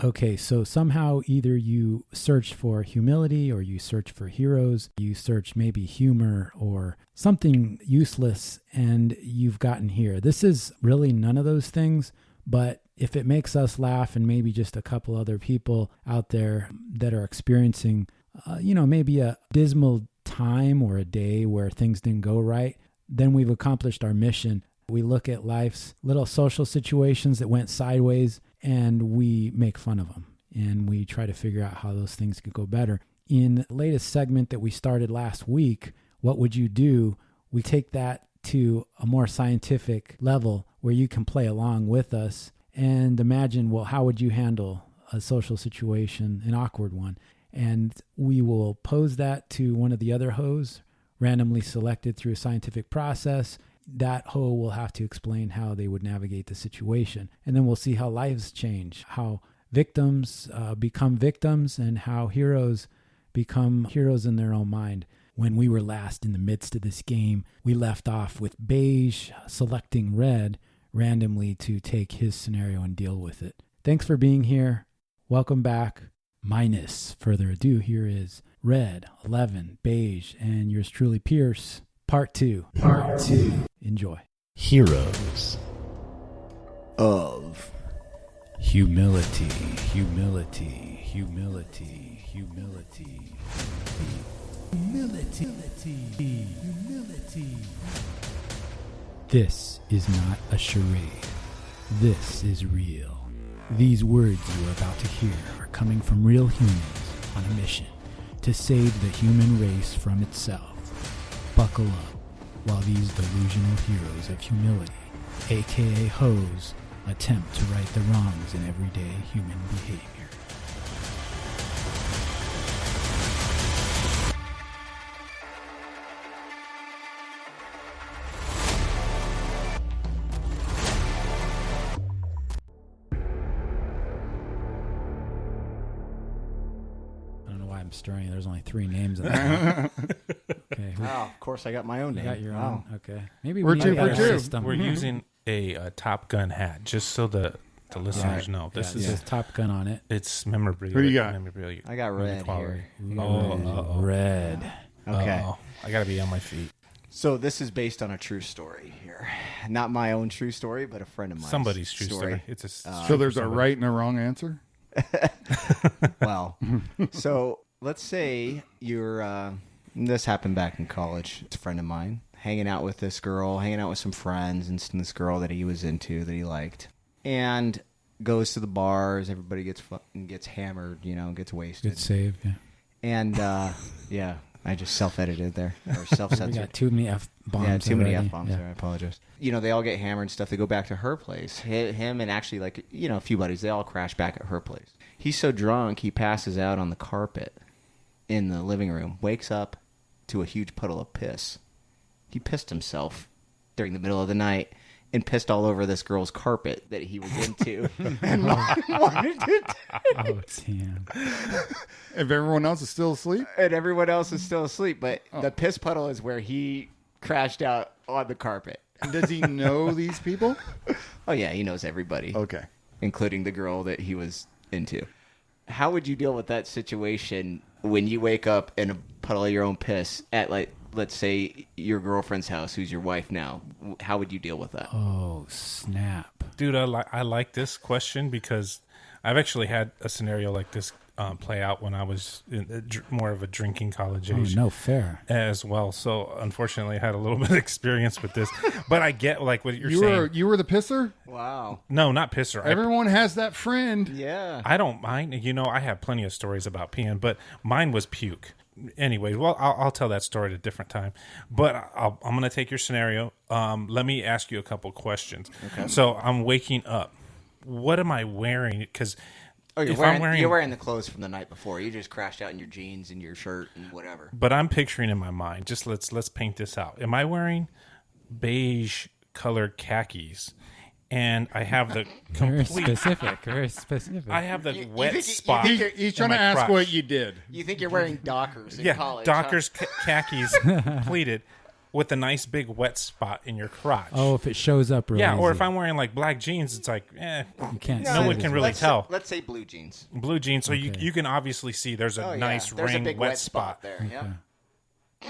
Okay, so somehow either you search for humility or you search for heroes, you search maybe humor or something useless, and you've gotten here. This is really none of those things, but if it makes us laugh and maybe just a couple other people out there that are experiencing, maybe a dismal time or a day where things didn't go right, then we've accomplished our mission. We look at life's little social situations that went sideways and we make fun of them and we try to figure out how those things could go better. In the latest segment that we started last week, What Would You Do? We take that to a more scientific level where you can play along with us and imagine, well, how would you handle a social situation, an awkward one? And we will pose that to one of the other hoes, randomly selected through a scientific process. That hoe will have to explain how they would navigate the situation. And then we'll see how lives change, how victims become victims, and how heroes become heroes in their own mind. When we were last in the midst of this game, we left off with Beige selecting Red randomly to take his scenario and deal with it. Thanks for being here. Welcome back. Minus further ado, here is Red, 11, Beige, and yours truly, Pierce. Part 2. Enjoy. Heroes of humility. This is not a charade. This is real. These words you are about to hear are coming from real humans on a mission to save the human race from itself. Buckle up while these delusional heroes of humility, aka hoes, attempt to right the wrongs in everyday human behavior. I don't know why I'm stirring. There's only 3 names in there. Okay. Of course, I got my own name. You got your own. Okay. Maybe We're we two got for a two. system. We're using a Top Gun hat, just so the listeners know. This It is says Top Gun on it. it's memorabilia. Who do you got? Memorabilia. I got red quality. here. Red. Okay. I got to be on my feet. So this is based on a true story here. Not my own true story, but a friend of mine. Somebody's true story. It's a So there's a right and a wrong answer? Well, so let's say you're, this happened back in college. It's a friend of mine, hanging out with this girl, hanging out with some friends, and this girl that he was into, that he liked. And goes to the bars, everybody gets hammered, gets wasted. Good save, yeah. And, yeah, I just self-edited there, or We self-censored. got too many F-bombs. Yeah, too many already. F-bombs Yeah. there. I apologize. They all get hammered and stuff. They go back to her place. Him and actually, a few buddies, they all crash back at her place. He's so drunk, he passes out on the carpet in the living room, wakes up to a huge puddle of piss. He pissed himself during the middle of the night and pissed all over this girl's carpet that he was into. And wanted to Oh, damn. If everyone else is still asleep? and everyone else is still asleep, but the piss puddle is where he crashed out on the carpet. Does he know these people? Oh, yeah, he knows everybody. Okay. Including the girl that he was into. How would you deal with that situation when you wake up in a puddle of your own piss at, let's say, your girlfriend's house, who's your wife now? How would you deal with that? Oh, snap. Dude, I like this question because I've actually had a scenario like this play out when I was more of a drinking college Oh, age. no fair. As well. So, unfortunately, I had a little bit of experience with this. But I get, what you're saying. You were the pisser? Wow. No, not pisser. Everyone has that friend. Yeah. I don't mind. I have plenty of stories about peeing, but mine was puke. Anyway, well, I'll tell that story at a different time. But I'm going to take your scenario. Let me ask you a couple questions. Okay. So I'm waking up. What am I wearing? Because you're wearing the clothes from the night before. You just crashed out in your jeans and your shirt and whatever. But I'm picturing in my mind. Just let's paint this out. Am I wearing beige colored khakis? And I have the Very complete. specific. I have the You wet think you- spot. He's trying in to my ask crotch. what you did. You think you're wearing Dockers in Yeah, college? Dockers khakis pleated. with a nice big wet spot in your crotch. Oh, if it shows up, really yeah. Or easy. if I'm wearing like black jeans, it's like, you can't. no see one it can as really well. tell. Let's say blue jeans. Blue jeans, so Okay. you can obviously see there's a nice There's ring a big wet spot. there. Yeah.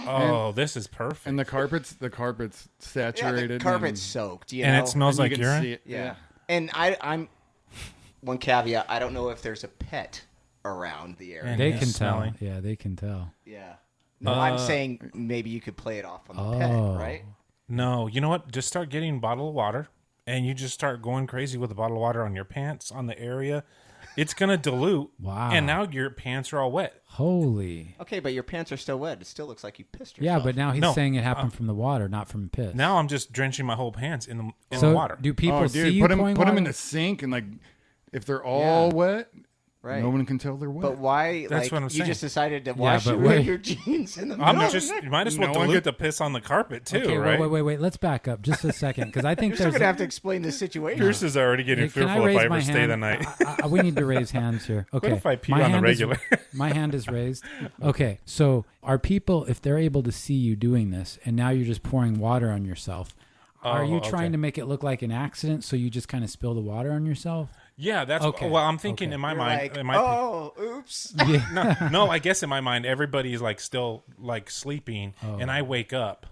Oh, this is perfect. And the carpet's Yeah, saturated. the carpet's soaked. You And know? it smells and like you can urine. see it. Yeah. And I'm one caveat. I don't know if there's a pet around the area. And They it's can smelly. tell. Yeah, they can tell. Yeah. No, I'm saying maybe you could play it off on the Oh. pet, right? No, you know what? Just start getting a bottle of water, and you just start going crazy with a bottle of water on your pants, on the area. It's gonna dilute. Wow. And now your pants are all wet. Holy. Okay, but your pants are still wet. It still looks like you pissed Yeah, yourself. but now he's No. saying it happened from the water, not from piss. Now I'm just drenching my whole pants in the so water. do people Oh, see dude, you put them pouring in water? the sink, and like if they're all wet, right. no one can tell they're wet. But why? That's like, what I'm you saying. just decided to Yeah, wash but your wait. your jeans in the I'm middle. just you might as well No one dilute get- the piss on the carpet too, Okay, right? wait. Let's back up just a second because I think You're still there's. gonna have to explain the situation. Pierce is already getting Can I fearful raise if I my ever stay hand? the night. We need to raise hands here. Okay. if I pee My on the hand is- regular? my hand is raised. Okay. So are people, if they're able to see you doing this and now you're just pouring water on yourself, are you okay. trying to make it look like an accident so you just kind of spill the water on yourself? Yeah, that's Okay, well. I'm thinking okay. in my You're mind. like, it might oh, oops. Yeah. no, I guess in my mind, everybody's like still like sleeping, and I wake up.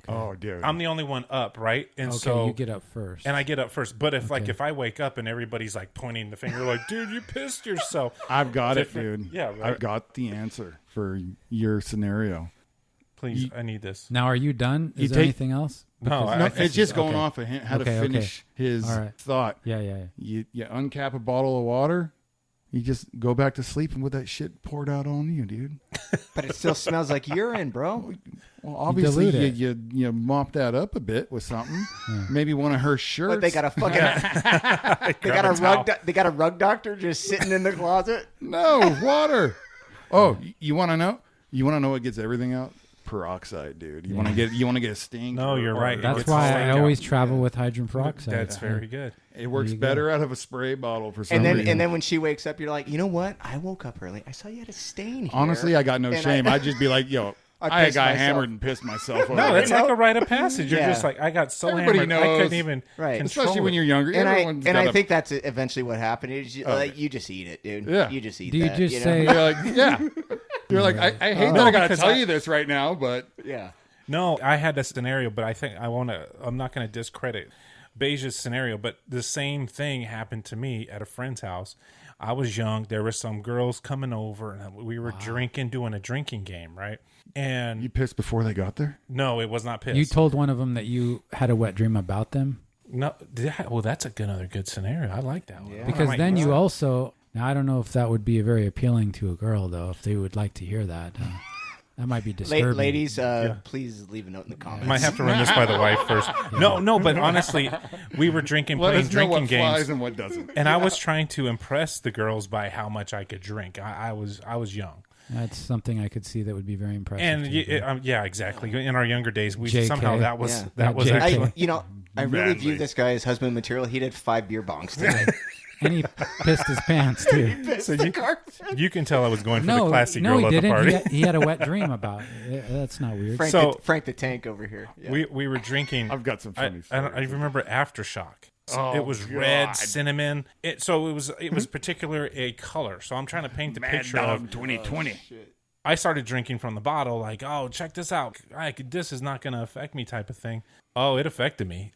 oh, dude, I'm the only one up, right? And Okay, so you get up first. and I get up first. But if I wake up and everybody's like pointing the finger, like, dude, you pissed yourself. I've got it, Different- dude. yeah, right. I've got the answer for your scenario. Please, I need this. Now, are you done? You Is there take- anything else? No, No, I think it's just going okay. off of him, how Okay, to okay. finish his All right. thought. Yeah. You uncap a bottle of water, you just go back to sleep and with that shit poured out on you, dude. But it still smells like urine, bro. Well, obviously dilute it. you mop that up a bit with something. Maybe one of her shirts. But they got a fucking they got a rug doctor just sitting in the closet. no water. Oh, you want to know? You want to know what gets everything out? Peroxide, dude. You want to get a sting? No, you're right. That's It's why all I like always out. travel with hydrogen peroxide. That's very good. It works There you go. better out of a spray bottle for some And reason. then when she wakes up, you're like, you know what? I woke up early. I saw you had a stain here. Honestly, I got no And shame. I'd just be like, yo, I I pissed got myself. hammered and pissed myself. No, over that's it. like a rite of passage. You're Yeah. just like, I got so Everybody hammered, I knows. couldn't even Right. control Especially when it. you're younger. And Everyone's I got a- think that's eventually what happened. Is you just eat it, dude. Yeah. You just eat Do you that. just know? say- You're like, yeah. You're like, I hate that I got to because tell I- you this right now, but yeah. No, I had a scenario, but I think I'm not going to discredit Beija's scenario, but the same thing happened to me at a friend's house. I was young. There were some girls coming over, and we were drinking, doing a drinking game, right? And you pissed before they got there? no, it was not piss. You told one of them that you had a wet dream about them? no, well, that's another good scenario. I like that one. Yeah. Because I might then use you that. also, now I don't know if that would be very appealing to a girl though, if they would like to hear that. That might be disturbing. Ladies, please leave a note in the comments. Might have to run this by the wife first. No, but honestly, we were drinking, Let playing us know drinking what games. flies and what doesn't. And I was trying to impress the girls by how much I could drink. I was young, That's something I could see that would be very impressive. and to you. yeah, exactly. In our younger days, we JK. somehow that was Yeah. that was JK. actually. I really view Badly. this guy as husband material. He did 5 beer bongs today. And he pissed his pants too. So you can tell I was going for the No, classy no, girl he at the didn't. party. He had a wet dream about it. That's not weird. Frank the Tank over here. Yeah. We were drinking. I've got some funny I remember Aftershock. Oh, it was red God. cinnamon. It was particular a color. So I'm trying to paint the picture of 2020. I started drinking from the bottle, like, oh, check this out. This is not going to affect me, type of thing. Oh, it affected me.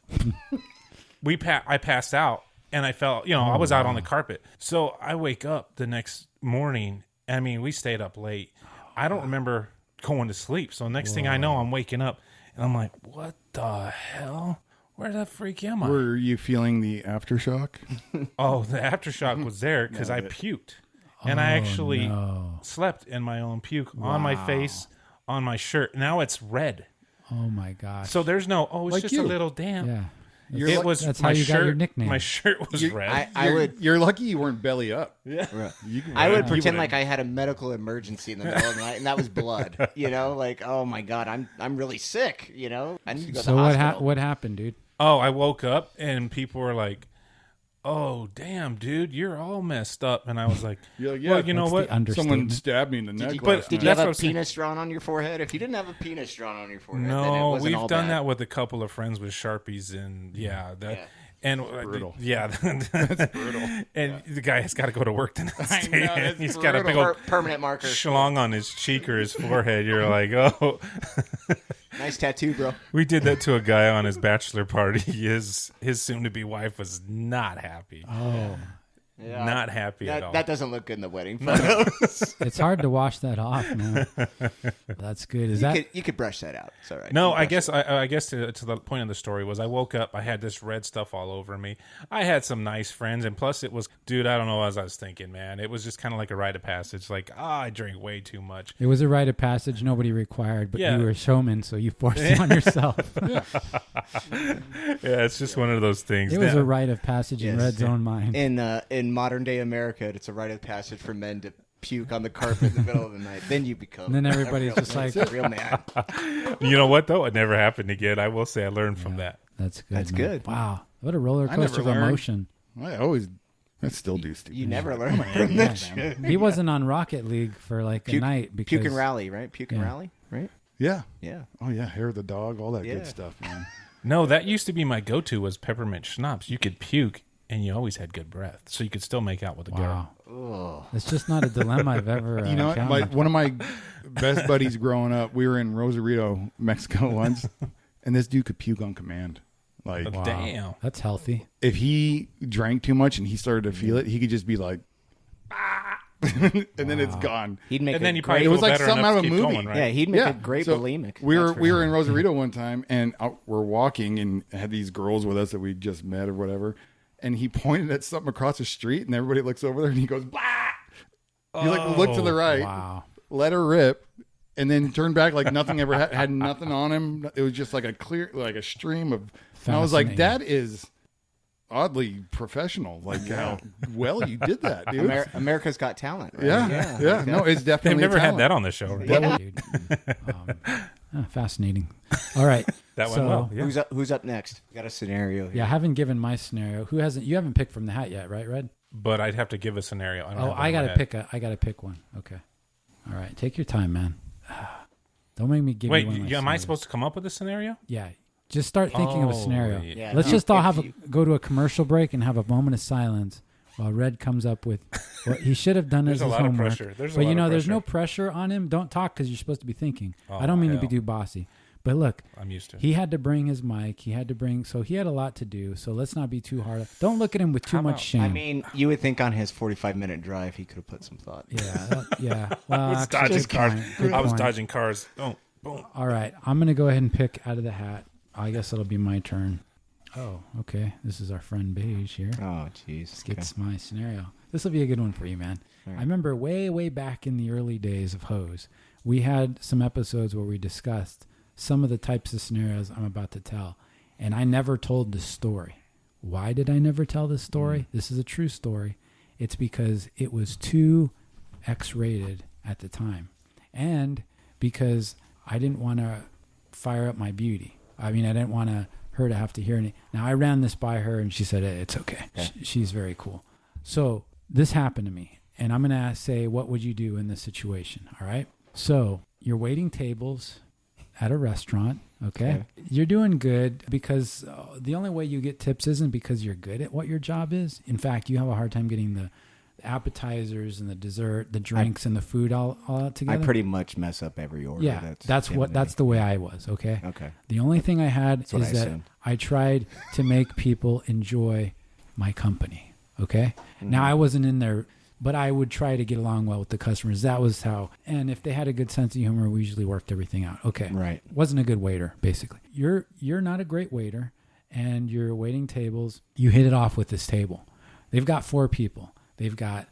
I passed out, and I felt, I was out on the carpet. So I wake up the next morning. I mean, we stayed up late. I don't remember going to sleep. So next thing I know, I'm waking up, and I'm like, what the hell? Where the freak am I? Were you feeling the aftershock? Oh, the aftershock was there because I puked. And I actually slept in my own puke on my face, on my shirt. Now it's red. Oh my gosh. So there's no, it's Like just you. a little damp. yeah. It was That's my how you shirt. got your nickname. My shirt was red. You're lucky you weren't belly up. yeah. I would You pretend would've- like I had a medical emergency in the middle of the night, and that was blood. Like, oh my god, I'm really sick. I need to go to So the hospital. what happened, dude? Oh, I woke up and people were like, oh, damn, dude, you're all messed up. And I was like, You're like, yeah, well, you know That's what? the understatement. someone stabbed me in the neck. Did last you night. That's have what a I'm saying. penis drawn on your forehead? If you didn't have a penis drawn on your forehead, then it No, wasn't we've all done bad. that with a couple of friends with Sharpies, and Yeah. and brutal. Yeah, that's brutal. And the guy has got to go to work the next I day. know, that's He's got a big Per- old permanent marker. schlong on his cheek or his forehead. You're like, oh. Nice tattoo, bro. We did that to a guy on his bachelor party. His soon-to-be wife was not happy. Oh, Yeah. Not happy at That, all. that doesn't look good in the wedding photos. it's hard to wash that off, man. That's good. Is that you could brush that out. It's all right. No, You I brush guess to the point of the story was I woke up, I had this red stuff all over me. I had some nice friends, and plus it was, dude, I don't know what I was thinking, man. It was just kind of like a rite of passage. Like, I drank way too much. it was a rite of passage nobody required, but Yeah. you were a showman, so you forced it on yourself. Yeah, it's just one of those things. It was That- a rite of passage in Yes. Red's own mind. In modern day America, it's a rite of passage for men to puke on the carpet in the middle of the night. Then you become. And then a everybody's real- just like- a real man. You know what, though? It never happened again. I will say I learned from that. That's good. That's man. good. Wow, what a roller I never coaster of learned. emotion. I still do stupid. You never learn Oh, from Yeah, that shit. man. He wasn't on Rocket League for like a night because Puke and rally, right? Puke and Yeah. rally, right? Yeah. Yeah. Oh yeah, hair of the dog, all that Yeah. good stuff, man. No, that used to be my go-to was peppermint schnapps. You could puke, and you always had good breath, so you could still make out with a girl. Wow, it's just not a dilemma I've ever. You know, what? encountered. One of my best buddies growing up, we were in Rosarito, Mexico once, and this dude could puke on command. Like, Wow. Damn. That's healthy. if he drank too much and he started to feel it, he could just be like, "Ah," and then it's gone. He'd make And then a you great. probably It was feel like better something enough out to of a keep movie. going, right? Yeah, he'd make a great so bulimic. We That's were for we were sure. in Rosarito one time, and we're walking, and had these girls with us that we just met or whatever. And he pointed at something across the street, and everybody looks over there, and he goes, "Blah!" He like looked to the right, Wow. let her rip, and then turned back like nothing ever had nothing on him. It was just like a clear, like a stream of. And I was like, Fascinating. that is oddly professional. Like how well you did that, dude. America's Got Talent. Right? Yeah. No, it's They've definitely never had talent. that on the show. Right? Yeah, dude. Fascinating. All right. That went So, well. Yeah. Who's up next? We got a scenario here. Yeah, I haven't given my scenario. Who hasn't? You haven't picked from the hat yet, right, Red? But I'd have to give a scenario. I don't Oh, have that I in my gotta head. pick I gotta pick one. Okay. All right. Take your time, man. Don't make me give Wait, you one. of my am I scenarios. supposed to come up with a scenario? Yeah. Just start thinking of a Oh, scenario. yeah. Let's no, just all if have you- go to a commercial break and have a moment of silence while Red comes up with what he should have done There's as a his lot of homework. pressure. There's a But lot you know, of there's no pressure. pressure on him. Don't talk because you're supposed to be thinking. Oh, I don't mean to be hell. too bossy. But look, I'm used to it. he had to bring his mic. He had to bring, so he had a lot to do. So let's not be too hard. Don't look at him with too How much about- shame. I mean, you would think on his 45-minute drive he could have put some thought. yeah. Well, I was actually, dodging good cars. point, good I was point. dodging cars. Boom, boom. All right, I'm gonna go ahead and pick out of the hat. I guess it'll be my turn. Oh, okay. This is our friend Beige here. Oh, jeez. This gets my scenario. This will be a good one for you, man. All right. I remember way back in the early days of Hose, we had some episodes where we discussed some of the types of scenarios I'm about to tell, and I never told the story. Why did I never tell this story? This is a true story. It's because it was too X-rated at the time, and because I didn't want to fire up my beauty. I mean, I didn't want her to have to hear it. Now, I ran this by her, and she said, hey, it's okay. She's very cool. So this happened to me, and I'm going to say, what would you do in this situation? All right. So you're waiting tables at a restaurant. Okay. You're doing good because the only way you get tips isn't because you're good at what your job is. In fact, you have a hard time getting the appetizers and the dessert, the drinks and the food all out together. I pretty much mess up every order. Yeah, that's the way I was. Okay. Okay. The only thing I had That's what is I that assumed. I tried to make people enjoy my company. Okay. Now I wasn't in there, but I would try to get along well with the customers. That was how. And if they had a good sense of humor, we usually worked everything out. Okay. Right. Wasn't a good waiter, basically. You're not a great waiter, and you're waiting tables. You hit it off with this table. They've got 4 people. They've got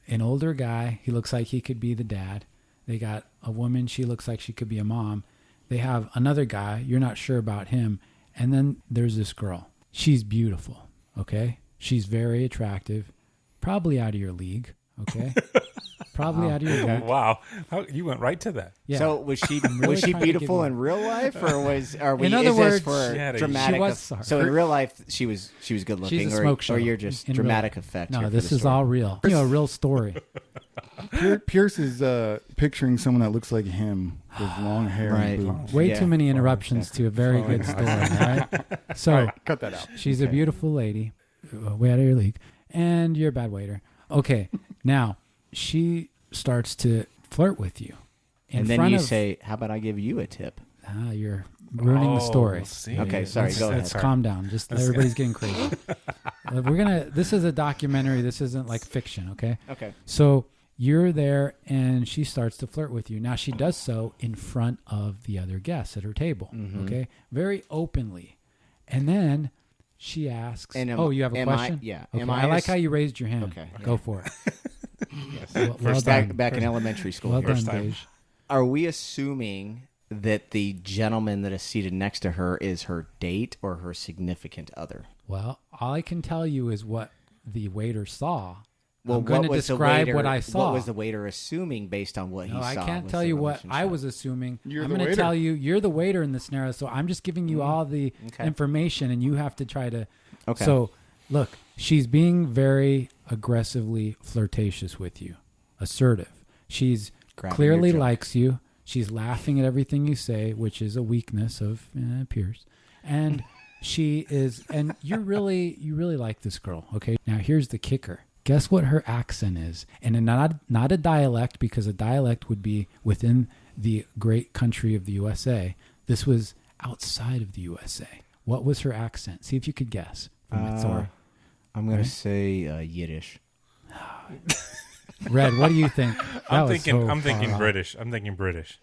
an older guy. He looks like he could be the dad. They got a woman. She looks like she could be a mom. They have another guy. You're not sure about him. And then there's this girl. She's beautiful. Okay. She's very attractive. Probably out of your league. Okay. probably out of your league. Wow, you went right to that. Yeah. So was she really was she trying to give beautiful you- in real life, or are we? In other is words, this for she had a- dramatic? she was- so in real life, she was good looking, She's a smoke show. or you're just in real- dramatic effect. No, here for this the is story. all real. You know, a real story. Pierce is picturing someone that looks like him with long hair Right. and boobs. Way Yeah. too many interruptions to a very good story. All right. So All right, cut that out. she's a beautiful lady, way out of your league, and you're a bad waiter. Okay, now she starts to flirt with you, in And then front you of, say, "How about I give you a tip?" you're ruining the story. See? Okay, sorry, Let's, go ahead. let's calm down. Just everybody's getting crazy. This is a documentary. This isn't like fiction. Okay. Okay. So you're there, and she starts to flirt with you. Now she does so in front of the other guests at her table. Mm-hmm. Okay, very openly, and then she asks, And "Oh, you have a question?" Yeah. Okay. Am I like ass- how you raised your hand. Okay. Go for it. Yes. Well done. back in elementary school. Well here. done, time. Beige. Are we assuming that the gentleman that is seated next to her is her date or her significant other? Well, all I can tell you is what the waiter saw. Well, I'm going to what was the describe waiter- what I saw. What was the waiter assuming based on what he No, saw? I can't was tell the you what I relationship? was assuming. You're I'm the going to waiter. tell you you're the waiter in this scenario, so I'm just giving you all the Okay. information, and you have to try to. Okay. So, look, she's being very aggressively flirtatious with you, assertive. She's Grabbing clearly your junk. likes you. She's laughing at everything you say, which is a weakness of Pierce, and she is. And you really like this girl. Okay, now here's the kicker. Guess what her accent is, and not a dialect, because a dialect would be within the great country of the USA. This was outside of the USA. What was her accent? See if you could guess from that story. I'm going Right? to say Yiddish. Red, what do you think? I'm That was thinking. so I'm thinking far off. British. I'm thinking British.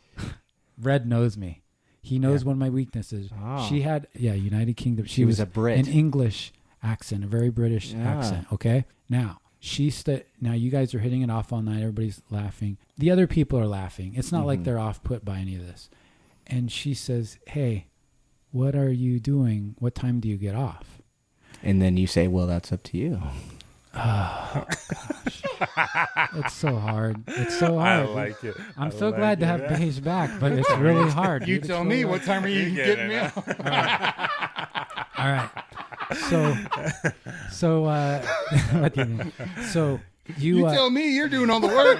Red knows me. He knows one of my weaknesses. Oh. She had, United Kingdom. She was a Brit. An English accent, a very British Yeah. accent. Okay, now now you guys are hitting it off all night. Everybody's laughing. The other people are laughing. It's not like they're off put by any of this. And she says, "Hey, what are you doing? What time do you get off?" And then you say, well, that's up to you. It's so hard. It's so I hard. like it. I'm I so like glad to it. have Beige back, but it's really hard. You dude. tell It's me really what hard. time are you You getting me get out? All right. So what do you think? So You you, tell me you're doing all the work.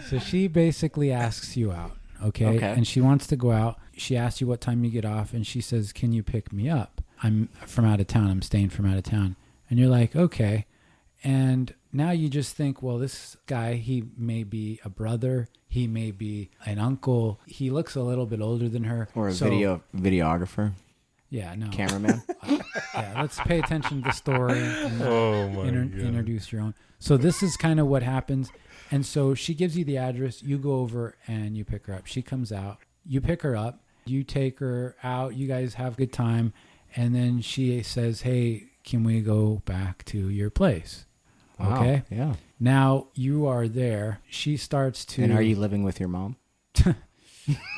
so she basically asks you out, okay? Okay. And she wants to go out. She asks you what time you get off, and she says, "Can you pick me up? I'm from out of town. I'm staying from out of town." And you're like, "Okay." And now you just think, well, this guy, he may be a brother, he may be an uncle. He looks a little bit older than her, Or a So- videographer, Yeah, no. cameraman. Yeah, let's pay attention to the story and Oh my god. introduce your own. So this is kind of what happens. And so she gives you the address. You go over and you pick her up. She comes out. You pick her up. You take her out. You guys have a good time. And then she says, "Hey, can we go back to your place?" Wow. Okay. Yeah. Now you are there. She starts to. And are you living with your mom?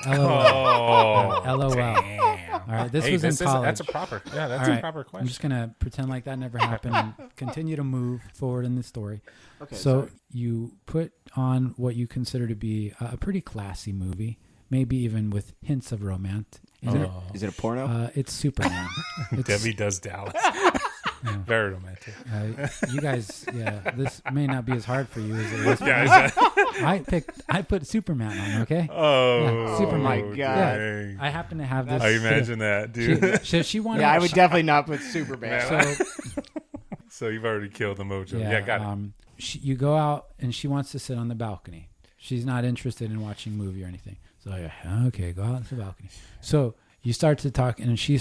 LOL. Oh, LOL. damn. All right. This Hey, was in college. That's a proper. Yeah, that's All a right. proper I'm question. just going to pretend like that never happened and continue to move forward in the story. Okay. So you put on what you consider to be a pretty classy movie, maybe even with hints of romance. Is it a porno? It's Superman. It's, Debbie does Dallas. Very romantic. you guys, this may not be as hard for you as it was for Yeah, me. exactly. I put Superman on, okay? Oh, Yeah, Superman. my God. dang. I happen to have this. I imagine that, dude. She wanted. yeah, I would definitely not put Superman. So So you've already killed the mojo. Yeah, got it. You go out and she wants to sit on the balcony. She's not interested in watching a movie or anything. So okay, go out to the balcony. So you start to talk, and you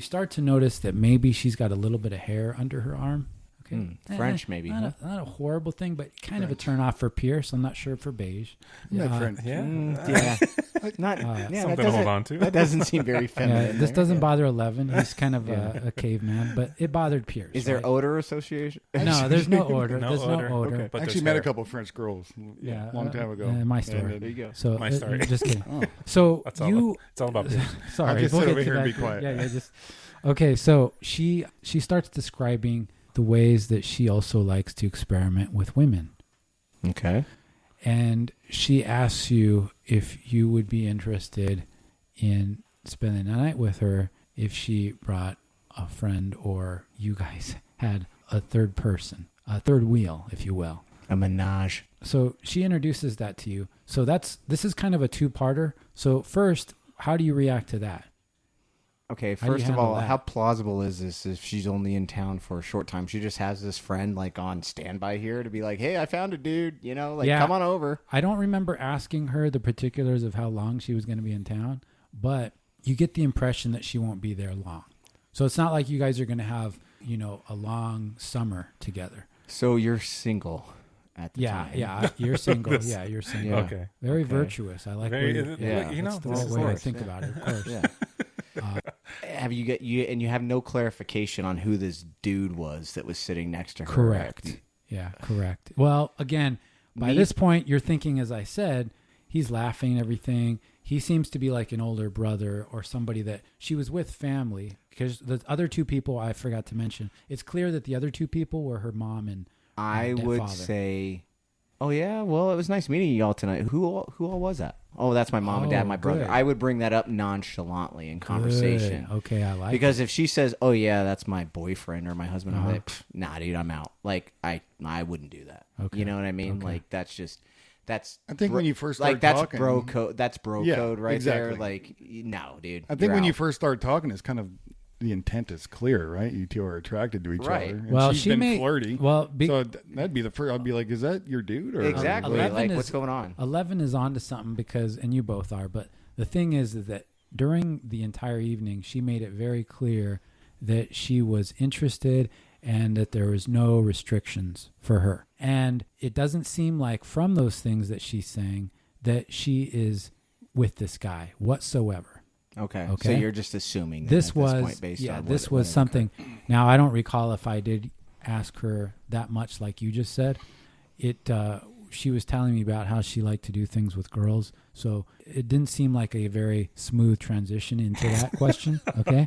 start to notice that maybe she's got a little bit of hair under her arm. Okay, French maybe. Not a horrible thing, but kind of a turn off for Pierce. I'm not sure for Beige. Not French. Yeah. Yeah. Not. Something yeah, that to hold doesn't- on to. That doesn't seem very Yeah, feminine. this there. doesn't bother 11. He's kind of a caveman, but it bothered Pierce. Is there right? odor association? No, there's no odor. No There's odor. no odor. Okay. But I actually there's met a hair. couple of French girls. Yeah, long time ago. my And, story. There you go. So My story. just kidding. Oh. So That's all. you It's all about Pierce. sorry, I'll just we'll sit get over to here and that be too. quiet. Yeah, just okay. So she starts describing the ways that she also likes to experiment with women. Okay. And she asks you if you would be interested in spending the night with her if she brought a friend or you guys had a third person, a third wheel, if you will. A menage. So she introduces that to you. So this is kind of a two-parter. So first, how do you react to that? Okay, How do you first of handle all, that? how plausible is this if she's only in town for a short time? She just has this friend like on standby here to be like, hey, I found a dude, you know, like Yeah. come on over. I don't remember asking her the particulars of how long she was going to be in town, but you get the impression that she won't be there long. So it's not like you guys are going to have, a long summer together. So you're single at the time. Yeah, you're single. Yeah, you're single. Yeah. Okay. Very Okay. virtuous. I like Very, where yeah, that's the this right is way to nice. think about it, of course. Yeah. Have you have no clarification on who this dude was that was sitting next to her? Correct. Yeah, correct. Well, again, by Me- this point, you're thinking, as I said, he's laughing and everything. He seems to be like an older brother or somebody that she was with family, because the other two people I forgot to mention. It's clear that the other two people were her mom and I dead would father. say, oh yeah, well, it was nice meeting y'all tonight. Who all was that? Oh, that's my mom and dad, Oh, my brother. good. I would bring that up nonchalantly in conversation. Good. Okay, I like Because if she says, "Oh yeah, that's my boyfriend or my husband," I'm Uh-huh. like, "Nah, dude, I'm out." Like I wouldn't do that. Okay. You know what I mean? Okay. Like that's. I think when you first start like that's talking- bro code. That's bro Yeah, code right there. exactly. Like no, dude. I think you're when you out. first start talking, it's kind of the intent is clear, right? You two are attracted to each Right. other. And Well, she's she been may- flirty. well, so that'd be the first. I'd be like, "Is that your dude?" Or exactly 11 like is- what's going on? 11 is onto something because, and you both are, but the thing is that during the entire evening, she made it very clear that she was interested and that there was no restrictions for her. And it doesn't seem like from those things that she's saying that she is with this guy whatsoever. Okay. Okay. So you're just assuming that This at was, this point based on this what was occurred. something. Now, I don't recall if I did ask her that much like you just said. She was telling me about how she liked to do things with girls. So it didn't seem like a very smooth transition into that question. Okay.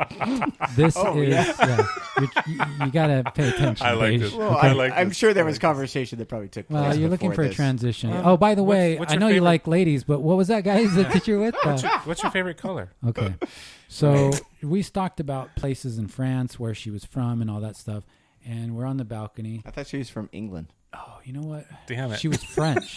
This you got to pay attention. I like Paige. this. Well, I like I'm this. sure there was conversation that probably took place. Well, you're looking before for a this. transition. Oh, by the way, what's I your know you favorite- like ladies, but what was that, guys, that you're with? What's your favorite color? Okay. So we talked about places in France where she was from and all that stuff. And we're on the balcony. I thought she was from England. Oh, you know what? Damn it. She was French.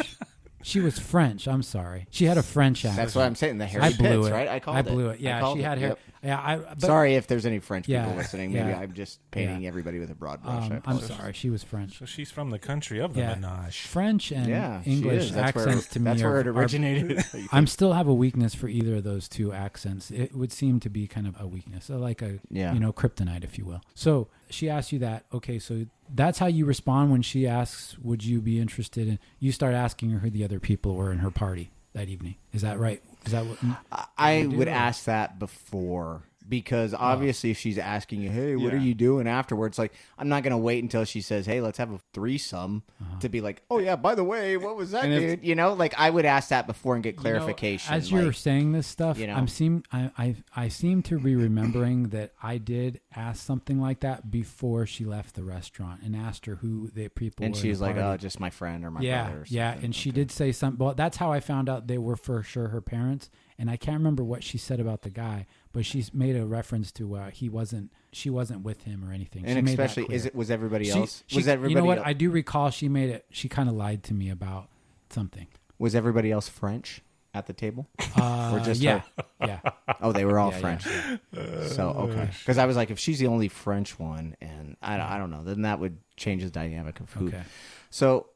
She was French. I'm sorry. She had a French accent. That's what I'm saying. The Harry I blew Pitts, it. right? I called it. blew it. Yeah, I called she it. had hair. Yep. Yeah, but, Sorry if there's any French people Yeah, listening. Maybe yeah. I'm just painting everybody with a broad brush. I I'm apologize. sorry. She was French. So she's from the country of the Yeah. menage. French and Yeah, she English is. That's accents where, to me that's where it are originated. I'm still have a weakness for either of those two accents. It would seem to be kind of a weakness, so like a Yeah. kryptonite, if you will. So she asked you that. Okay, so that's how you respond when she asks, "Would you be interested in?" You start asking her who the other people were in her party that evening. Is that right? Is that what? I do would it? ask that before because obviously if she's asking you, "Hey, what are Yeah. you doing afterwards?" Like I'm not going to wait until she says, "Hey, let's have a threesome," to be like, "Oh yeah, by the way, what was that, And if- dude?" You know, like I would ask that before and get clarification. As you're like, saying this stuff, you know. I seem to be remembering that I did ask something like that before she left the restaurant and asked her who the people and were. in she's the like, party. "Oh, just my friend or my yeah, brother." Or yeah, something. and she did say something. Well, that's how I found out they were for sure her parents. And I can't remember what she said about the guy, but she's made a reference to she wasn't with him or anything. And She made that especially, clear. was everybody She- else? she- Was everybody? You know what? el- I do recall she made it. She kind of lied to me about something. was everybody else French at the table? Or just yeah, her? yeah. Oh, they were all Yeah, French. yeah. So okay, because I was like, if she's the only French one, and I don't know, then that would change the dynamic of who. Okay. So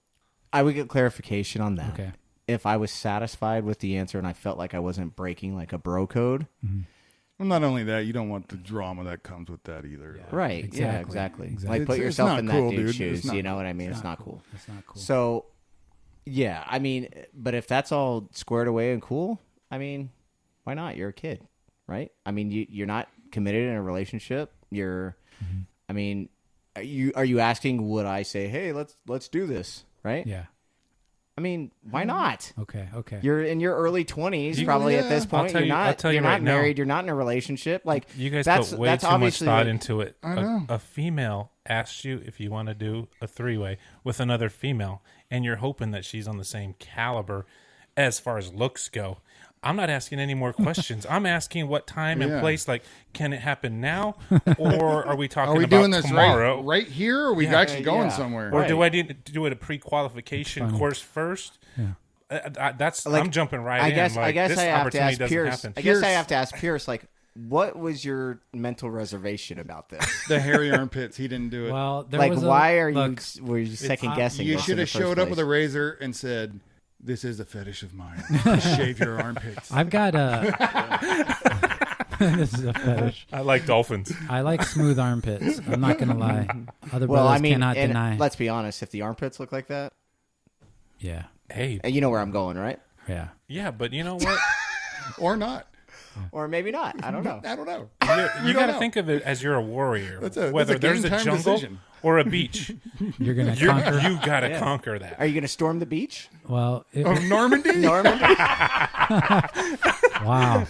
I would get clarification on that. Okay. If I was satisfied with the answer and I felt like I wasn't breaking like a bro code, Well, not only that, you don't want the drama that comes with that either. right? Yeah, Exactly. exactly. Exactly. Like put It's yourself not in cool, that dude's dude. It's shoes. not You know cool. what I mean? It's not cool. It's not cool. So, yeah, I mean, but if that's all squared away and cool, I mean, why not? You're a kid, right? I mean, you're not committed in a relationship. You're, I mean, are you asking? Would I say, hey, let's do this, right? Yeah. I mean, why not? Okay. You're in your early 20s, probably at this point. I'll tell you you're not right now. married. You're not in a relationship. Like You guys that's, put way that's too much obviously thought like- into it. I know. A female asks you if you want to do a 3-way with another female, and you're hoping that she's on the same caliber as far as looks go. I'm not asking any more questions. I'm asking what time and Yeah. place. Like, can it happen now, or are we talking Are we about doing this tomorrow? right here, or are we Yeah. actually going Yeah. somewhere? Or Right. do I need to do it a pre-qualification course first? Yeah. That's Like, I'm jumping right I in. guess Like, I guess this I have to opportunity ask doesn't Pierce. happen. I guess I Pierce- have to ask Pierce. Like, what was your mental reservation about this? The hairy armpits. He didn't do it. Well, there Like, was why are look, were you second guessing? You this should in have the first showed up place? with a razor and said, "This is a fetish of mine. Shave your armpits." I've got a. This is a fetish. I like dolphins. I like smooth armpits. I'm not gonna lie. Other Well, brothers I mean, cannot and deny. let's be honest. If the armpits look like that, Yeah, Hey, you know where I'm going, right? yeah. yeah, but you know what? Or not. Or maybe not. I don't know. I don't know. You don't got to know. think of it as you're a warrior. That's a Whether there's game a time jungle decision. or a beach, You're gonna you conquer. got to conquer that. Are you going to storm the beach? Well, Of Normandy? Norman? wow.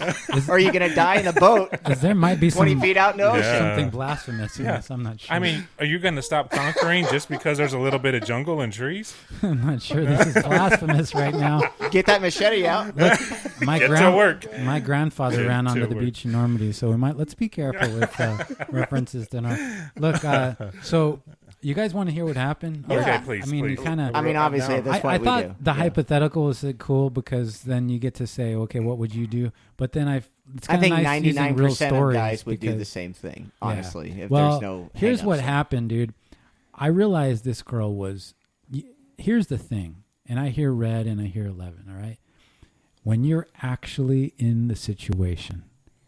Or are you going to die in a boat There might be 20 some, feet out in the ocean? Yeah. something blasphemous in this. I'm not sure. I mean, are you going to stop conquering just because there's a little bit of jungle and trees? I'm not sure this is blasphemous right now. Get that machete out. My Get to work. My grandfather Get ran to onto the work. beach in Normandy, so let's be careful with references to Normandy. Look, so you guys want to hear what happened? Okay, please, I mean, please. you kind of. I mean, obviously, at this I point, we thought do. the Yeah. hypothetical was cool because then you get to say, okay, what would you do? But then it's I kind think of nice using real 99% of stories guys would do the because- same thing, Yeah. honestly. If well, there's no here's what hang-ups. happened, dude. I realized this girl was. Here's the thing, and I hear red and I hear 11. All right, when you're actually in the situation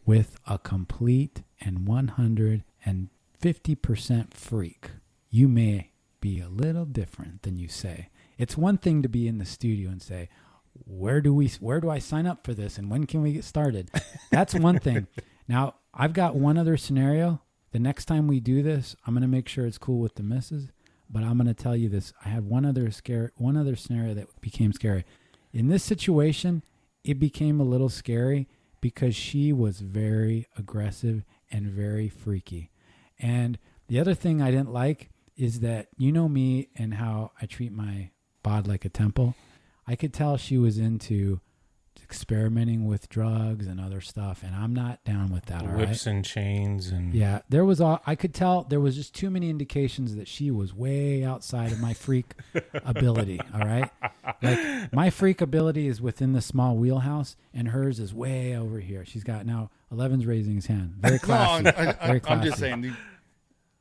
with a complete and 150% freak, you may be a little different than you say. It's one thing to be in the studio and say, where do I sign up for this and when can we get started? That's one thing. Now, I've got one other scenario. The next time we do this, I'm going to make sure it's cool with the missus, but I'm going to tell you this. I had one other scenario that became scary. In this situation, it became a little scary because she was very aggressive and very freaky. And the other thing I didn't like is that, you know me and how I treat my bod like a temple. I could tell she was into experimenting with drugs and other stuff, and I'm not down with that. All right. Whips and chains and Yeah, I could tell there was just too many indications that she was way outside of my freak ability. All right, like my freak ability is within the small wheelhouse, and hers is way over here. She's got now 11's raising his hand, very classy, very classy. I'm just saying,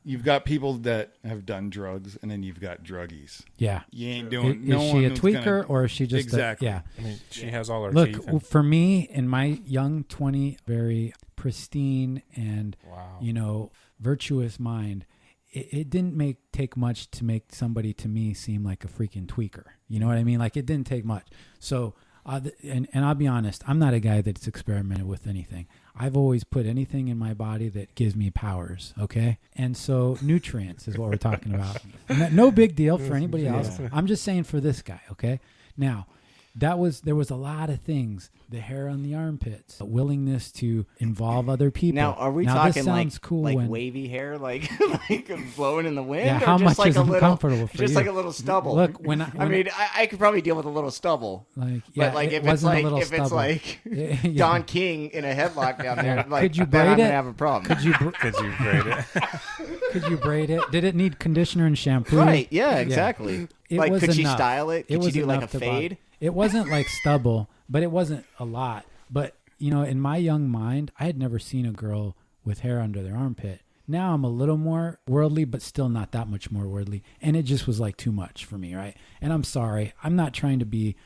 you've got people that have done drugs, and then you've got druggies. Yeah, You ain't is, doing. is she a tweaker or is she just Exactly. yeah? I mean, she has all her Look, teeth. And, for me, in my young 20, very pristine and wow. virtuous mind, it didn't take much to make somebody to me seem like a freaking tweaker. You know what I mean? Like it didn't take much. So, and I'll be honest, I'm not a guy that's experimented with anything. I've always put anything in my body that gives me powers. Okay, and so nutrients is what we're talking about. No big deal for anybody else. I'm just saying for this guy. Okay, now. There was a lot of things. The hair on the armpits, a willingness to involve other people. Now, are we this talking sounds cool like when, wavy hair, like blowing in the wind? Yeah, or how just much like is a little, uncomfortable for just you? like a little stubble? Look, I mean, I could probably deal with a little stubble. like, yeah, But like it if it's wasn't a like little if it's stubble. like Yeah. Don King in a headlock down there, like Could you then I'm braid gonna it? have a problem. Could you Could you grade it? could you braid it? Did it need conditioner and shampoo? Right? Yeah, exactly. It Like, was could she enough. style it? Could was you do like a enough to fade? bother. It wasn't like stubble, but it wasn't a lot. But in my young mind, I had never seen a girl with hair under their armpit. Now I'm a little more worldly, but still not that much more worldly. And it just was like too much for me, right? And I'm sorry. I'm not trying to be,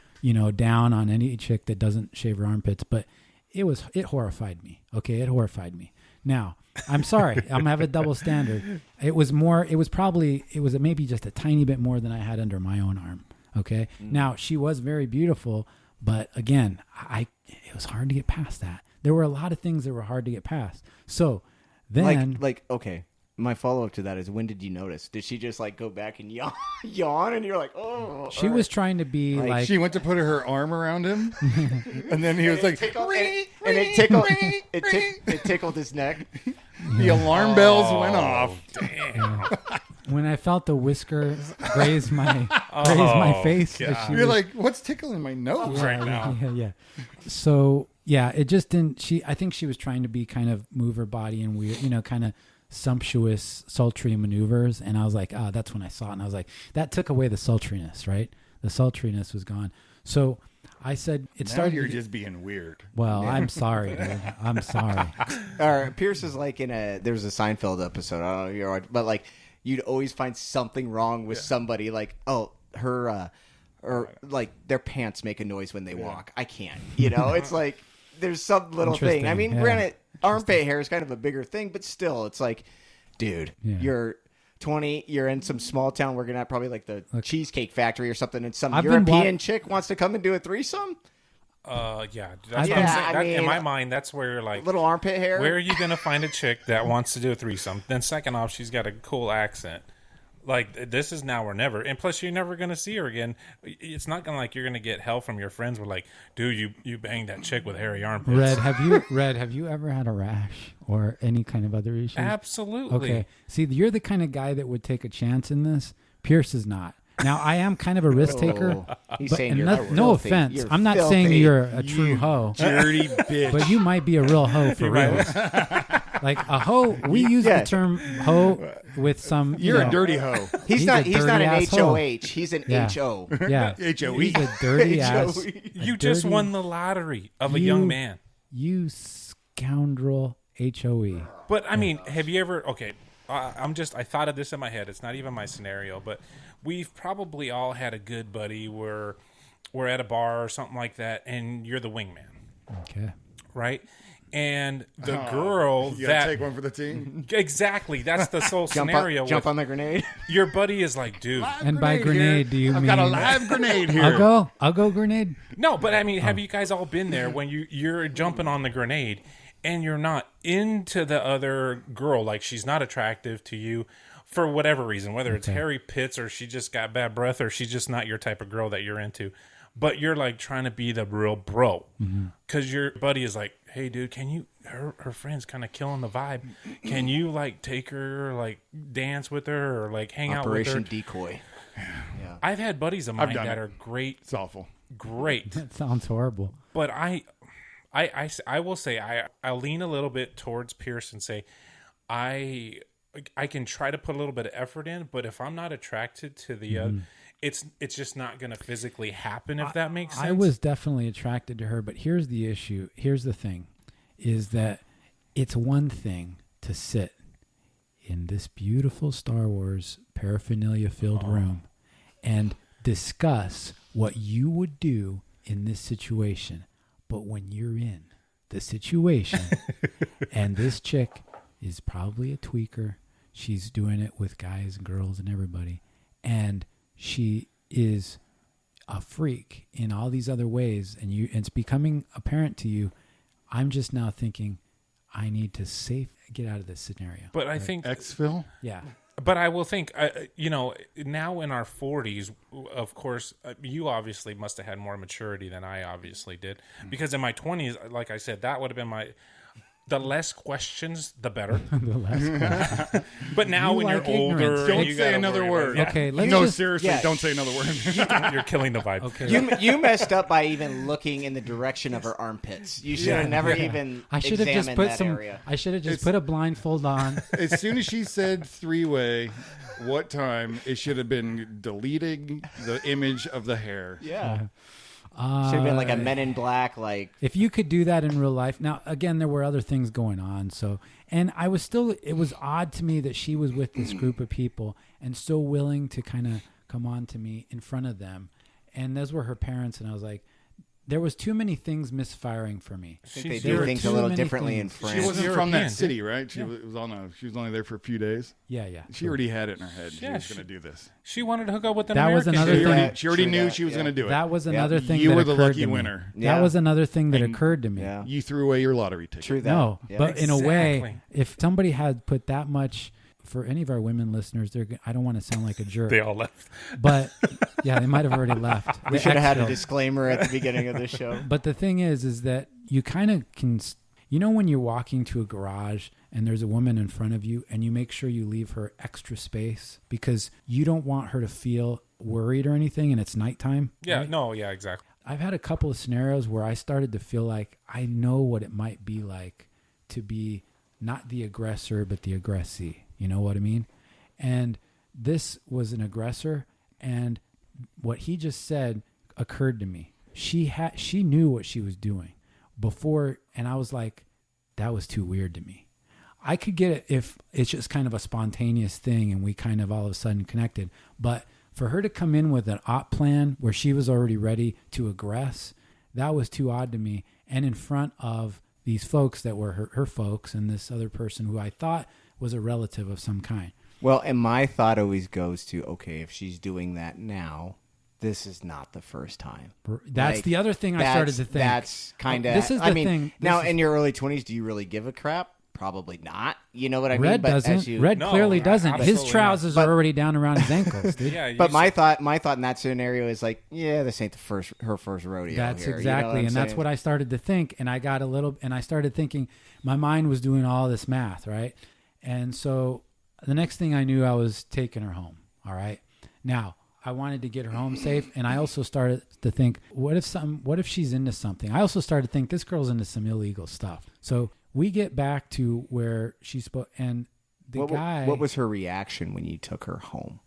down on any chick that doesn't shave her armpits, but it horrified me. Okay, it horrified me. Now, I'm sorry. I'm gonna have a double standard. It was maybe just a tiny bit more than I had under my own arm. Okay. Now she was very beautiful, but again, it was hard to get past that. There were a lot of things that were hard to get past. So then, Like okay, my follow up to that is, when did you notice? Did she just like go back and yawn, and you're like, oh? She was trying to be like She went to put her arm around him, and then he was like, it tickled his neck. the alarm bells went off. Damn. when I felt the whisker graze my face. as God. she You're was- like, what's tickling my nose? right now. Yeah. So yeah, it just didn't. I think she was trying to be kind of move her body in weird, kind of sumptuous, sultry maneuvers. And I was like, that's when I saw it, and I was like, that took away the sultriness, right? The sultriness was gone. So I said it Now started. you're just being weird. Well, I'm sorry, dude. I'm sorry. Pierce is like there's a Seinfeld episode. I don't know if you're, but like you'd always find something wrong with somebody. Like, oh, her, or like their pants make a noise when they walk. I can't. It's like there's some little thing. I mean, Interesting, yeah. granted, armpit hair is kind of a bigger thing, but still, it's like, dude, you're 20, you're in some small town working at probably like the Cheesecake Factory or something, and some I've been European chick wants to come and do a threesome. Yeah. That's what Yeah, I'm saying. I In mean, my mind, that's where you're like, Little armpit hair. where are you going to find a chick that wants to do a threesome? Then second off, she's got a cool accent. Like, this is now or never. And plus, you're never going to see her again. It's not going to like you're going to get hell from your friends. We're like, dude, you banged that chick with hairy armpits. Red, have you ever had a rash or any kind of other issues? Absolutely. Okay. See, you're the kind of guy that would take a chance in this. Pierce is not. Now, I am kind of a risk taker. He's But, saying and you're no filthy. offense. You're I'm not filthy. saying you're a true hoe, Dirty bitch. but you might be a real hoe for real. Like a hoe, we use the term hoe with some. You're a dirty hoe. He's not an dirty-ass hoe. HOH. He's an Yeah. HO. Yeah, HOE. he's a dirty ass. HOE. You just won the lottery of a young man. You scoundrel. HOE. But I mean, have you ever? Okay, I thought of this in my head. It's not even my scenario, but we've probably all had a good buddy where we're at a bar or something like that, and you're the wingman, Okay. right? And the girl You gotta that take one for the team. exactly that's the sole scenario. Jump with, on the grenade. your buddy is like, dude, And by grenade, do you I've mean? got a live grenade here. I'll go grenade. no, but I mean, have you guys all been there when you're jumping on the grenade and you're not into the other girl, like she's not attractive to you for whatever reason, whether it's hairy pits or she just got bad breath or she's just not your type of girl that you're into, but you're like trying to be the real bro because your buddy is like, hey dude, can you, her friend's kind of killing the vibe, can you like take her, like dance with her or like hang Operation out with her? Decoy. I've had buddies of mine done that it. are great, It's awful. That sounds horrible. but I will say I lean a little bit towards Pierce and say I can try to put a little bit of effort in, but if I'm not attracted to the it's just not going to physically happen, if that makes sense. I was definitely attracted to her, but here's the issue. Here's the thing, is that it's one thing to sit in this beautiful Star Wars paraphernalia-filled room and discuss what you would do in this situation. But when you're in the situation and this chick is probably a tweaker, she's doing it with guys and girls and everybody, and she is a freak in all these other ways, and it's becoming apparent to you, I'm just now thinking, I need to get out of this scenario. But I think Exfil? Yeah. But I will think, now in our 40s, of course, you obviously must have had more maturity than I obviously did. Because in my 20s, like I said, that would have been the less questions, the better. The last one. But now You when like you're older, ignorance. and Don't you say gotta another worry word. about- Okay, let's No, just... seriously, Yeah. don't say another word. Yeah, you're killing the vibe. Okay. You messed up by even looking in the direction of her armpits. You should have never even I should have just examined put that some... area. I should have just put a blindfold on. As soon as she said three-way, what time, it should have been deleting the image of the hair. Yeah. Should have been like a Men in Black, like If you could do that in real life. Now, again, there were other things going on. So, and I was still, it was odd to me that she was with this group of people and so willing to kind of come on to me in front of them. And those were her parents. And I was like, there was too many things misfiring for me. I think they She's do European. things a Too little many differently in things. France. She wasn't European, from that dude. city, right? She was she was only there for a few days. Yeah. She already had it in her head. She Yeah, was she- going to do this. She wanted to hook up with an That was American another dude. thing. She already True knew that, she was yeah. going to do it. That was another thing You that were the occurred lucky to me. winner. Yeah. That was another thing that And occurred to me. Yeah. You threw away your lottery ticket. True that. No, Yeah. but in a way, Exactly. if somebody had put that much for any of our women listeners, I don't want to sound like a jerk, They all left. but yeah, they might have already left. We The should have had a exfil. disclaimer at the beginning of the show. But the thing is that you kind of can, when you're walking to a garage and there's a woman in front of you and you make sure you leave her extra space because you don't want her to feel worried or anything and it's nighttime. Yeah, right? no, yeah, exactly. I've had a couple of scenarios where I started to feel like I know what it might be like to be not the aggressor, but the aggressee. You know what I mean? And this was an aggressor, and what he just said occurred to me. She knew what she was doing before, and I was like, that was too weird to me. I could get it if it's just kind of a spontaneous thing and we kind of all of a sudden connected, but for her to come in with an op plan where she was already ready to aggress, that was too odd to me. And in front of these folks that were her folks and this other person who I thought was a relative of some kind. Well, and my thought always goes to, okay, if she's doing that now, this is not the first time. That's Like, the other thing I started to think. That's kind of. This is the I mean, thing. Now, in your early 20s, do you really give a crap? Probably not. You know what I mean? Red But doesn't. as you, Red No, clearly doesn't. His absolutely trousers not. are already down around his ankles, dude. Yeah, But my thought in that scenario is like, yeah, this ain't her first rodeo. That's here. exactly, and that's what I started to think. And I started thinking, my mind was doing all this math, right? And so the next thing I knew, I was taking her home. All right. Now I wanted to get her home safe, and I also started to think, what if she's into something? I also started to think this girl's into some illegal stuff. So we get back to where she's supposed, and the guy. What was her reaction when you took her home?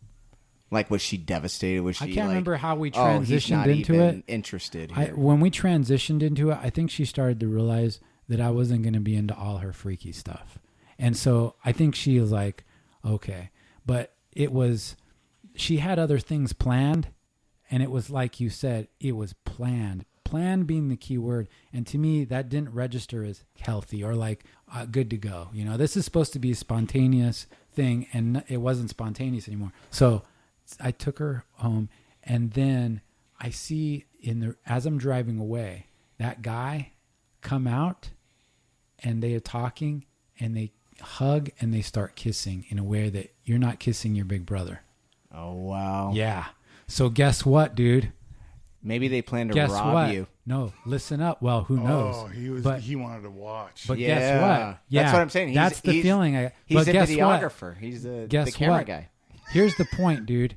Like, was she devastated? Was she? I can't like, remember how we "Oh, he's transitioned not into even it. Interested here. When we transitioned into it, I think she started to realize that I wasn't going to be into all her freaky stuff. And so I think she was like, okay. But she had other things planned. And it was like you said, it was planned. Plan being the key word. And to me, that didn't register as healthy or like good to go. You know, this is supposed to be a spontaneous thing, and it wasn't spontaneous anymore. So I took her home, and then I see as I'm driving away, that guy come out, and they are talking, and they hug, and they start kissing in a way that you're not kissing your big brother. Oh wow. Yeah. So guess what, dude? Maybe they plan to Guess rob what? you. No, listen up. Well, who knows? Oh, he wanted to watch. But Yeah. guess what? Yeah, That's what I'm saying. That's the feeling. He's but a guess what? videographer. He's the Guess camera what? guy. Here's the point, dude.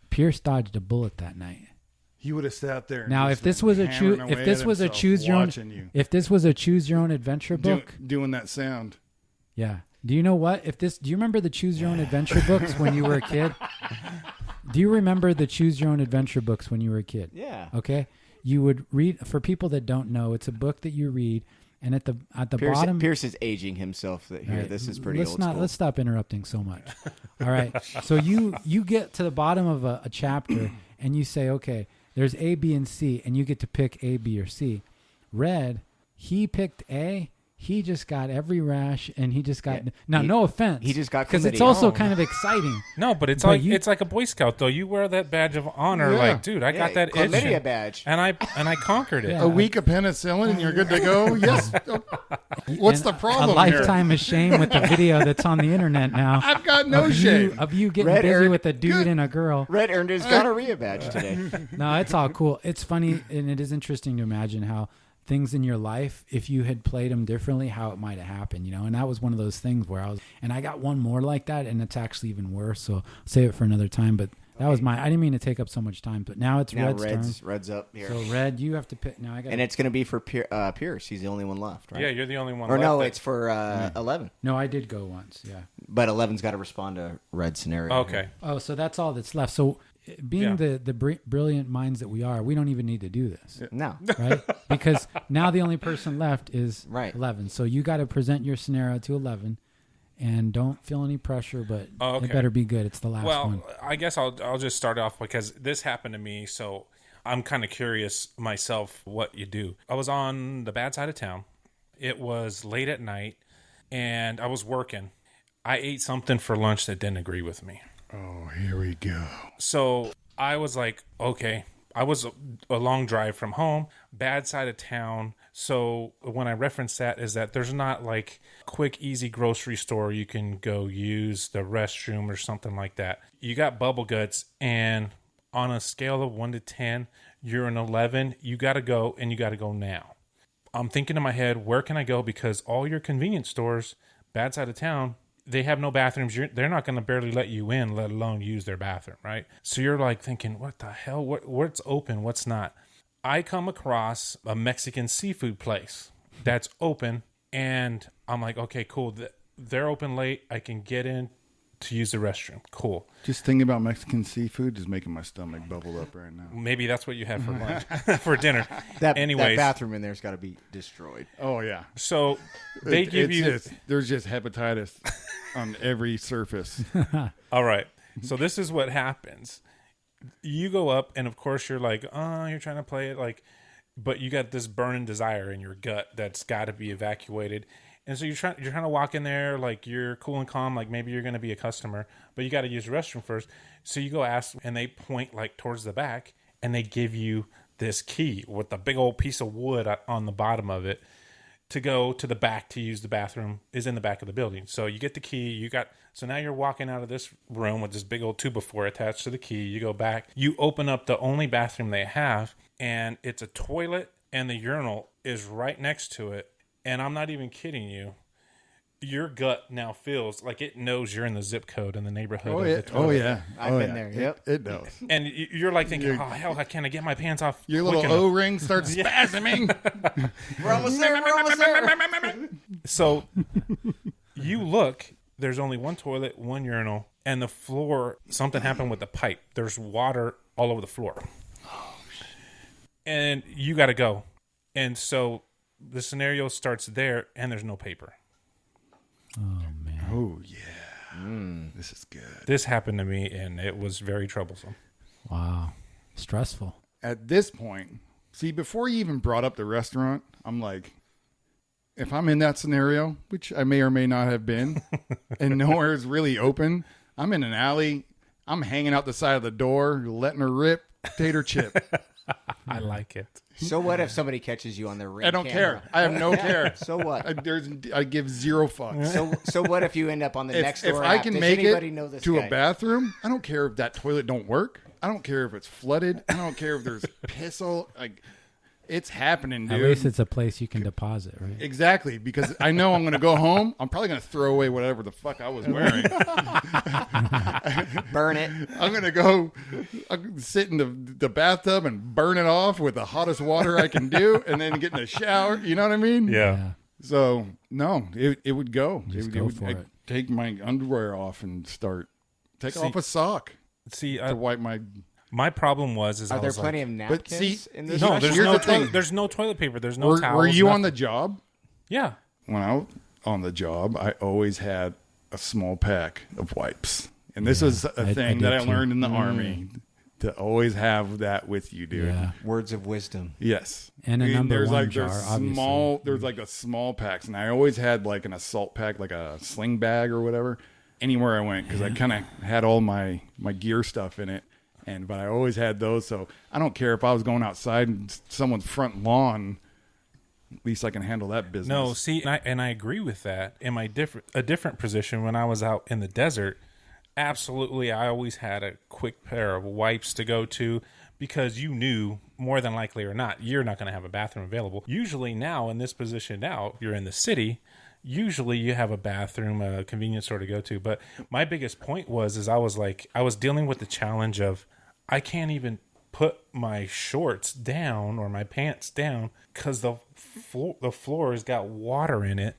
Pierce dodged a bullet that night. He would have sat there. And Now, just if this was a hammering choose, away if this at was a himself, choose your own, watching you, if this was a choose your own adventure book, doing that sound. yeah. Do you know what? Do you remember the choose your own adventure books when you were a kid? Do you remember the choose your own adventure books when you were a kid? Yeah. Okay. You would read, for people that don't know, it's a book that you read, and at the bottom. Pierce is aging himself here. Right. This is pretty let's old not, school. Let's stop interrupting so much. All right. So you get to the bottom of a chapter and you say, okay, there's A, B, and C, and you get to pick A, B, or C. Red, he picked A. He just got every rash, and he just got no offense. he just got because it's chlamydia. also Oh. kind of exciting. No, but it's But it's like a Boy Scout though. You wear that badge of honor, Yeah. like, dude, I got that itch, chlamydia and- badge. and I conquered it. Yeah. A week of penicillin and you're good to go. Yes. What's And the problem? A lifetime of shame with the video that's on the internet now. I've got no of shame. You, of you getting Red busy Earth- with a dude and a girl. Red earned his gonorrhea badge today. No, it's all cool. It's funny, and it is interesting to imagine how things in your life, if you had played them differently, how it might have happened, you know? And that was one of those things where I got one more like that, and it's actually even worse. So I'll save it for another time. But that was I didn't mean to take up so much time, but now it's Now Red's turn. Red's up here. So Red, you have to pick. Now I got. And it's going to be for Pierce. He's the only one left, right? Yeah, you're the only one. Or left no, that- it's for 11. No, I did go once. Yeah. But 11's got to respond to Red's scenario. okay. Oh, so that's all that's left. So being the brilliant minds that we are, we don't even need to do this. No. Right? Because now the only person left is Right. 11. So you got to present your scenario to 11, and don't feel any pressure, but Oh, okay. it better be good. It's the last Well, one. I guess I'll just start off because this happened to me, so I'm kind of curious myself what you do. I was on the bad side of town. It was late at night, and I was working. I ate something for lunch that didn't agree with me. Oh, here we go. So I was like, okay, I was a long drive from home, bad side of town. So when I reference that is that there's not like quick, easy grocery store you can go use the restroom or something like that. You got bubble guts, and on a scale of 1 to 10, you're an 11. You got to go, and you got to go now. I'm thinking in my head, where can I go? Because all your convenience stores, bad side of town, they have no bathrooms. They're not going to barely let you in, let alone use their bathroom, right? So you're like thinking, what the hell? What's open? What's not? I come across a Mexican seafood place that's open, and I'm like, okay, cool. They're open late. I can get in to use the restroom. Cool. Just thinking about Mexican seafood is making my stomach bubble up right now. Maybe that's what you had for lunch, for dinner. That Anyways, bathroom in there's got to be destroyed. Oh yeah. so they give you. There's just hepatitis on every surface. All right. So this is what happens. You go up, and of course you're like, oh, you're trying to play it like, but you got this burning desire in your gut that's got to be evacuated. And so you're trying to walk in there like you're cool and calm, like maybe you're going to be a customer, but you got to use the restroom first. So you go ask, and they point like towards the back, and they give you this key with a big old piece of wood on the bottom of it to go to the back to use the bathroom is in the back of the building. So you get the key, so now you're walking out of this room with this big old 2x4 attached to the key. You go back, you open up the only bathroom they have, and it's a toilet, and the urinal is right next to it. And I'm not even kidding you. Your gut now feels like it knows you're in the zip code in the neighborhood. Oh of yeah. the toilet. Oh yeah. I've been there. Yep. It knows. And you're like thinking, oh hell, can I get my pants off? Your quick little enough? O-ring starts spasming. We're almost there. We're almost there. So you look, there's only one toilet, one urinal, and the floor, something happened with the pipe. There's water all over the floor. And you got to go. And so the scenario starts there, and there's no paper. Oh, man. Oh yeah. This is good. This happened to me, and it was very troublesome. Wow. Stressful. At this point, see, before you even brought up the restaurant, I'm like, if I'm in that scenario, which I may or may not have been, and nowhere is really open, I'm in an alley, I'm hanging out the side of the door, letting her rip, tater chip. I like it. So what if somebody catches you on their ring I don't camera? care. I have no care. So what? I give zero fucks. So what if you end up on the next If door I app? can Does make anybody it know this to guy? a bathroom, I don't care if that toilet don't work. I don't care if it's flooded. I don't care if there's piss all. Like, it's happening, dude. At least it's a place you can deposit, right? Exactly, because I know I'm going to go home. I'm probably going to throw away whatever the fuck I was wearing. Burn it. I'm going to go sit in the bathtub and burn it off with the hottest water I can do, and then get in the shower. You know what I mean? Yeah. So, no, it would go. Just It go would for it. take my underwear off and take off a sock See, to wipe my... my problem was Are I there was plenty like, of napkins see, in this? no, restaurant? there's Here's no the thing. there's no toilet paper. There's no towels. Were you on nothing. the job? Yeah. When I was on the job, I always had a small pack of wipes. And this was a I thing did that I too. learned in the Army, to always have that with you, dude. Yeah. Words of wisdom. Yes. And a number there's one like jar, there's obviously. small there's like a small packs, and I always had like an assault pack, like a sling bag or whatever, anywhere I went, because I kind of had all my gear stuff in it. But I always had those, so I don't care if I was going outside and someone's front lawn. At least I can handle that business. No, see, and I agree with that. In my a different position when I was out in the desert, absolutely, I always had a quick pair of wipes to go to, because you knew more than likely or not you're not going to have a bathroom available. Usually now in this position, now you're in the city. Usually you have a bathroom, a convenience store to go to. But my biggest point was I was dealing with the challenge of I can't even put my shorts down or my pants down because the floor has got water in it.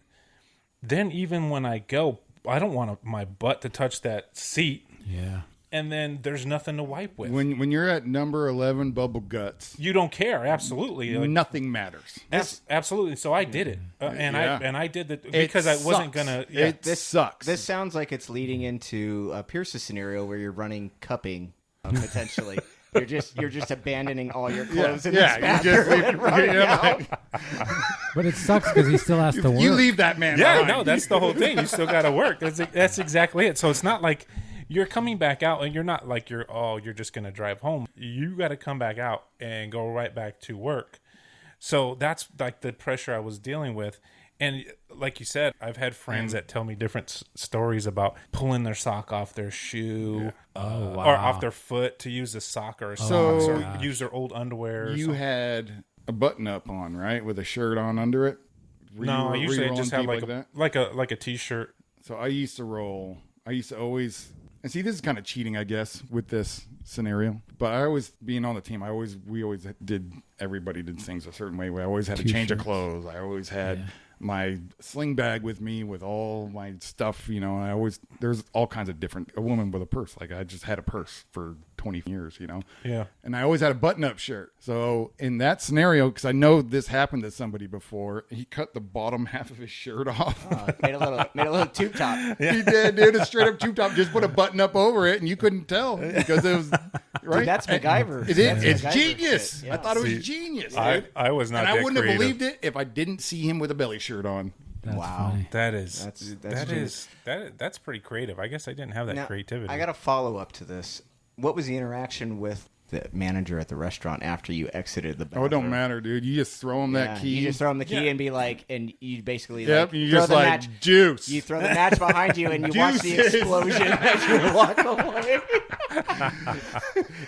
Then even when I go, I don't want my butt to touch that seat. Yeah. And then there's nothing to wipe with. When you're at number 11 bubble guts, You don't care, absolutely. Like, nothing matters. absolutely. So I did it, Yeah. I did that because I wasn't sucks. gonna. Yeah. It sucks. This sounds like it's leading into Pierce's scenario where you're running cupping potentially. You're just abandoning all your clothes in this yeah, bathroom and running out. But it sucks because he still has to work. You leave that man Yeah, behind. no, that's the whole thing. You still got to work. That's exactly it. So it's not like you're coming back out, and you're not like you're just gonna drive home. You got to come back out and go right back to work. So that's like the pressure I was dealing with. And like you said, I've had friends that tell me different stories about pulling their sock off their shoe or off their foot to use a sock or a socks or use their old underwear. You had a button up on, right, with a shirt on under it? No, I usually just have that? like a t-shirt. So I used to always, and see, this is kind of cheating, I guess, with this scenario. But I always, being on the team, everybody did things a certain way. I always had a change of clothes. I always had my sling bag with me with all my stuff, and there's all kinds of a woman with a purse. Like I just had a purse for 20 years, Yeah. And I always had a button-up shirt. So in that scenario, because I know this happened to somebody before, he cut the bottom half of his shirt off. Made a little tube top. He did, dude. A straight up tube top. Just put a button up over it, and you couldn't tell because it was right. Dude, that's MacGyver. It is. It's MacGyver genius. shit. Yeah. I thought it was genius. Dude. I was not. And I that wouldn't creative. have believed it if I didn't see him with a belly shirt on. That's Wow. funny. That's pretty creative. I guess I didn't have that Now, creativity. I got a follow up to this. What was the interaction with the manager at the restaurant after you exited the bathroom? Oh, it don't matter, dude. You just throw him that key. You just throw him the key and be like, and you basically Yep. like, You throw just the like match. juice. You throw the match behind you and you watch the Juices. explosion as you walk away.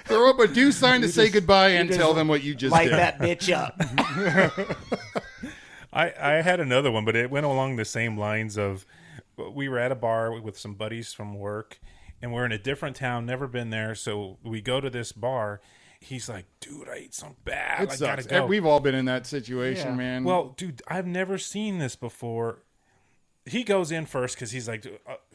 Throw up a do sign to say goodbye and just tell them what you just Light did. that bitch up. I had another one, but it went along the same lines of we were at a bar with some buddies from work, and we're in a different town, never been there. So we go to this bar. He's like, dude, I ate something bad. It I sucks. gotta go. We've all been in that situation, Yeah. man. Well, dude, I've never seen this before. He goes in first because he's like,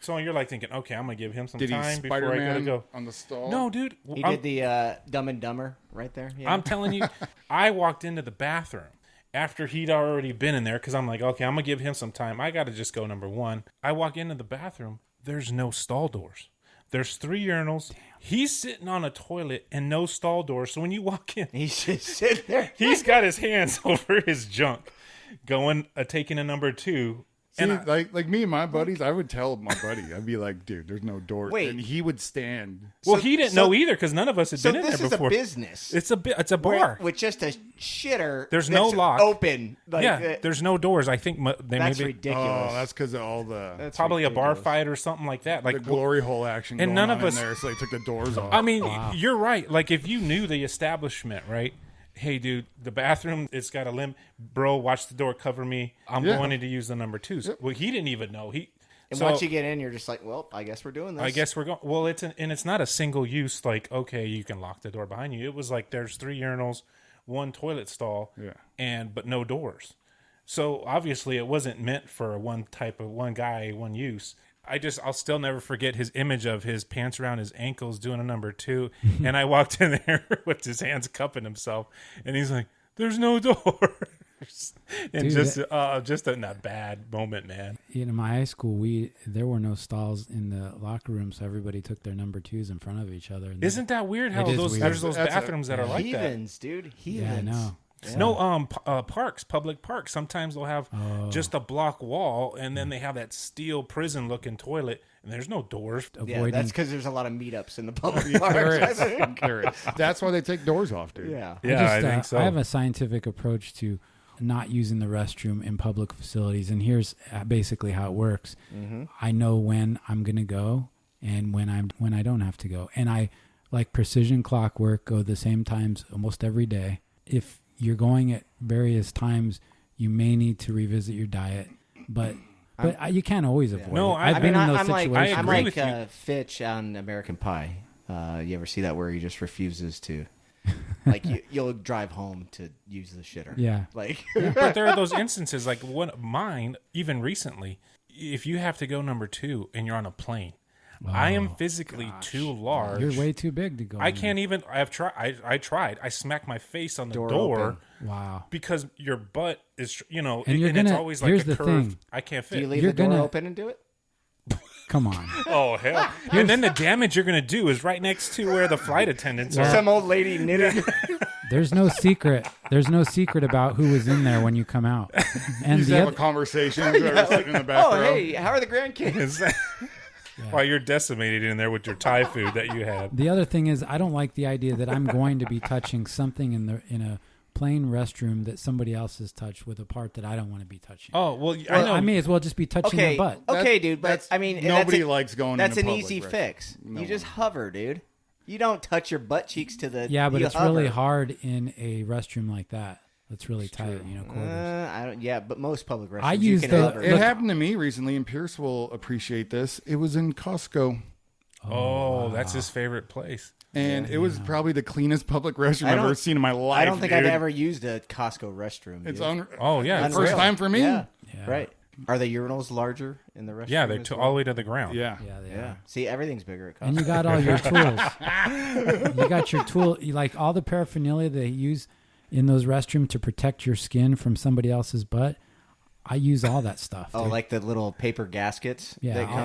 so you're like thinking, okay, I'm gonna give him some did he time before I gotta Spider-Man go. on the stall? No, dude, He I'm- did the Dumb and Dumber right there. Yeah. I'm telling you, I walked into the bathroom after he'd already been in there because I'm like, okay, I'm going to give him some time. I got to just go number one. I walk into the bathroom. There's no stall doors. There's 3 urinals. Damn. He's sitting on a toilet and no stall doors. So when you walk in, He's just sitting there. he's got his hands over his junk going, taking a number 2. See, And like me and my buddies, I would tell my buddy, I'd be like, dude, there's no door. Wait. And he would stand. well, he didn't know either because none of us had So been in this there is before. a business. It's a bar. with just a shitter. There's no that's lock. Open. Like, Yeah, there's no doors. I think they that's maybe ridiculous. Oh, that's because of all the That's probably a bar ridiculous. fight or something like that. Like the glory hole action and going none on of us- in there, so they took the doors off. I mean, you're right. Like, if you knew the establishment, right? Hey, dude, the bathroom, it's got a limb. Bro, watch the door, cover me. I'm Yeah. going in to use the number 2s. Yep. Well, he didn't even know. And So, once you get in, you're just like, well, I guess we're doing this. I guess we're going. Well, it's not a single use. Like, okay, you can lock the door behind you. It was like there's 3 urinals, 1 toilet stall, Yeah. but no doors. So obviously, it wasn't meant for one guy, one use. I'll still never forget his image of his pants around his ankles doing a number 2. And I walked in there with his hands cupping himself, and he's like, "There's no doors." And Dude, just in a bad moment, man. In my high school, there were no stalls in the locker room, so everybody took their number 2s in front of each other. And Isn't that weird? How It is those weird. there's those That's bathrooms that are like that. Heathens, dude. Heathens. Yeah, I know. Yeah. No, parks, public parks. Sometimes they'll have just a block wall, and then they have that steel prison-looking toilet, and there's no doors. Yeah, avoiding that's because there's a lot of meetups in the public There parks. is. There is. That's why they take doors off, dude. Yeah. Yeah, I think so. I have a scientific approach to not using the restroom in public facilities, and here's basically how it works. I know when I'm going to go and when I don't have to go, and I, like precision clockwork, go the same times almost every day. If you're going at various times, you may need to revisit your diet, but you can't always avoid No, it. I I've been in those I'm like, situations. I agree I'm with like you. Fitch on American Pie. You ever see that where he just refuses to, like, you'll drive home to use the shitter. Yeah. Like, But there are those instances, like mine, even recently, if you have to go number 2 and you're on a plane, I am physically too large. You're way too big to go. I in can't even. I've tried. I tried. I smacked my face on the door, open. there. Wow. because your butt is, And and, you're it's gonna- always like here's a the curve. thing. I can't do you fit. leave You're the door gonna- open and do it? Come on. Oh hell! And then the damage you're gonna do is right next to where the flight attendants are. Some old lady knitting. There's no secret. There's no secret about who was in there when you come out. And Just the have a other, conversation. Whoever's sitting in the back Oh, row. hey, how are the grandkids? while you're decimated in there with your Thai food that you had. The other thing is, I don't like the idea that I'm going to be touching something in a plain restroom that somebody else has touched with a part that I don't want to be touching. Oh well, I know. I may as well just be touching Okay, their butt. okay, dude. But That's- I mean, nobody likes going. That's in an a public easy restroom. fix. No You just one. hover, dude. You don't touch your butt cheeks to the. Yeah, but you it's hover. really hard in a restroom like that. That's really tight, quarters. I don't. Yeah, but most public restrooms. I you use can the- hover. It Look- happened to me recently, and Pierce will appreciate this. It was in Costco, Oh, that's his favorite place. and it was probably the cleanest public restroom I've don't- ever seen in my life. I don't think dude. I've ever used a Costco restroom. It's dude. on. Oh yeah, Unreal. First time for me. Yeah. Yeah. Right. Are the urinals larger in the restroom? yeah. They as took well? all the way to the ground. Yeah. Yeah, they Yeah. are. See, everything's bigger at Costco. And you got all your tools. You got your tool, you like all the paraphernalia they use in those restrooms to protect your skin from somebody else's butt. I use all that stuff. Oh, dude. like the little paper gaskets. yeah, that come, all-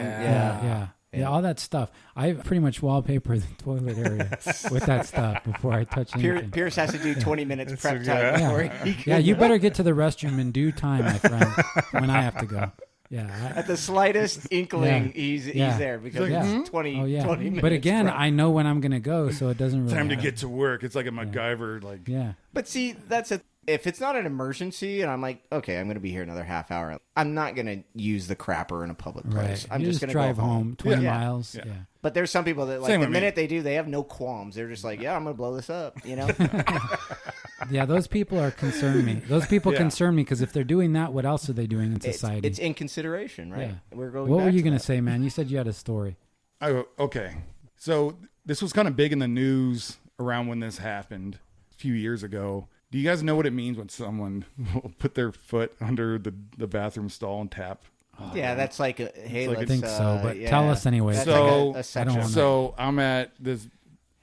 yeah, all that stuff. I pretty much wallpaper the toilet area with that stuff before I touch anything. Pierce has to do 20 minutes prep time yeah. before Yeah. he can. Yeah, you better get to the restroom in due time, my friend, when I have to go. Yeah. At the slightest inkling, Yeah. he's Yeah. there because Yeah. it's 20, Oh, yeah. 20 minutes. But again, prep. I know when I'm going to go, so it doesn't really Time to matter. get to work. It's like a MacGyver. Like Yeah. But see, that's a. If it's not an emergency, and I'm like, okay, I'm going to be here another half hour, I'm not going to use the crapper in a public place. Right. I'm You just just going to drive go home 20 Yeah. miles. Yeah. Yeah. But there's some people that like Same the with me. minute they do, they have no qualms. They're just like, yeah, I'm going to blow this up. You know? Yeah, those people are concern me. Those people Yeah. concern me because if they're doing that, what else are they doing in society? It's inconsideration, right? Yeah. We're going. What back were you to going to that. say, man? You said you had a story. Okay. So this was kind of big in the news around when this happened a few years ago. Do you guys know what it means when someone will put their foot under the bathroom stall and tap? Yeah, that's like a, hey, like let's. I think so, but yeah. tell us anyway. That's So- like a I section. don't wanna- So I'm at this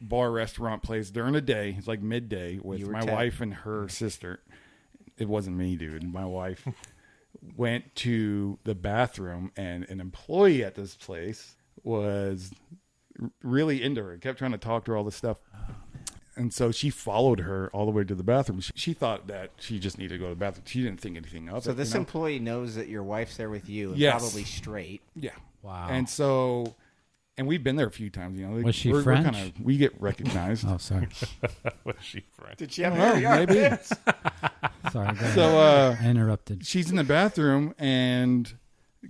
bar restaurant place during the day. It's like midday with You were my 10. wife and her sister. It wasn't me, dude. My wife went to the bathroom, and an employee at this place was really into her. Kept trying to talk to her all this stuff. And so she followed her all the way to the bathroom. She thought that she just needed to go to the bathroom. She didn't think anything of it. So this you know? employee knows that your wife's there with you, and Yes. probably straight. Yeah. Wow. And so, and we've been there a few times. You know, Was she we're French? kinda, we get recognized. Oh, sorry. Was she French? Did she have I don't know, maybe. Sorry. Go ahead. So I interrupted. she's in the bathroom and